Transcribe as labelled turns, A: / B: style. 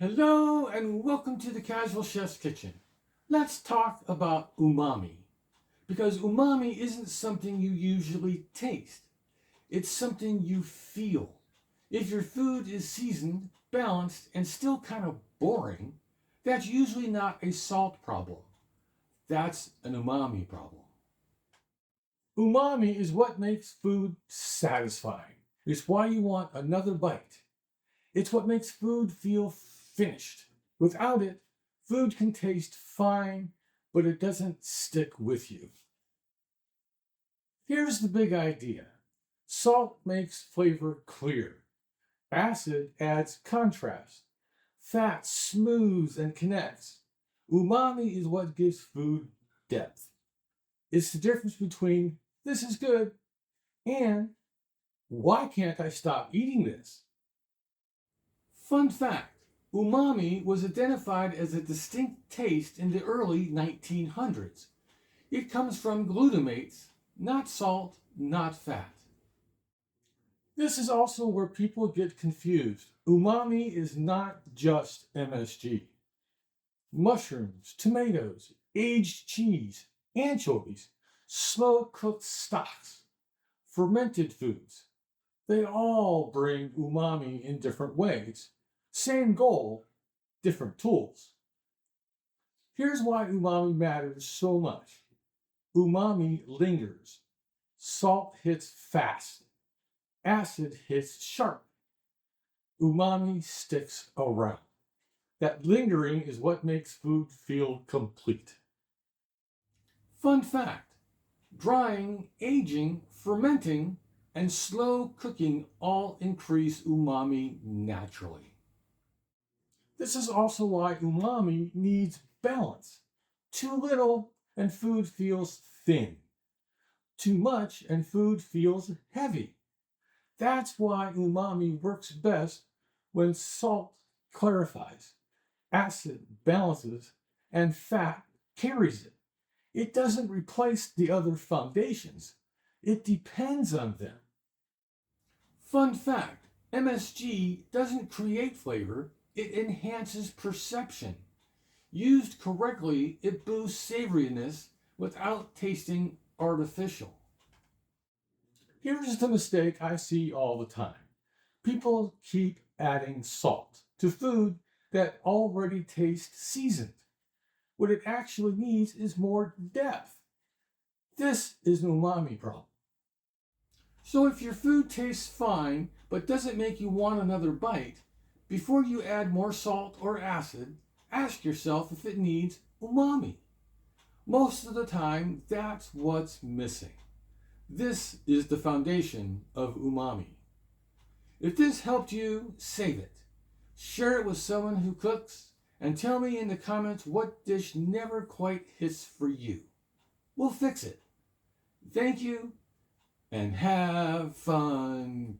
A: Hello and welcome to the Casual Chef's Kitchen. Let's talk about umami. Because umami isn't something you usually taste. It's something you feel. If your food is seasoned, balanced, and still kind of boring, that's usually not a salt problem. That's an umami problem. Umami is what makes food satisfying. It's why you want another bite. It's what makes food feel finished. Without it, food can taste fine, but it doesn't stick with you. Here's the big idea. Salt makes flavor clear. Acid adds contrast. Fat smooths and connects. Umami is what gives food depth. It's the difference between this is good and why can't I stop eating this? Fun fact, umami was identified as a distinct taste in the early 1900s. It comes from glutamates, not salt, not fat. This is also where people get confused. Umami is not just MSG. Mushrooms, tomatoes, aged cheese, anchovies, slow-cooked stocks, fermented foods. They all bring umami in different ways. Same goal, different tools. Here's why umami matters so much. Umami lingers. Salt hits fast. Acid hits sharp. Umami sticks around. That lingering is what makes food feel complete. Fun fact, drying, aging, fermenting, and slow cooking all increase umami naturally. This is also why umami needs balance. Too little and food feels thin. Too much and food feels heavy. That's why umami works best when salt clarifies, acid balances, and fat carries it. It doesn't replace the other foundations. It depends on them. Fun fact, MSG doesn't create flavor, it enhances perception. Used correctly, it boosts savoriness without tasting artificial. Here's the mistake I see all the time. People keep adding salt to food that already tastes seasoned. What it actually needs is more depth. This is an umami problem. So if your food tastes fine but doesn't make you want another bite, before you add more salt or acid, ask yourself if it needs umami. Most of the time, that's what's missing. This is the foundation of umami. If this helped you, save it. Share it with someone who cooks, and tell me in the comments what dish never quite hits for you. We'll fix it. Thank you, and have fun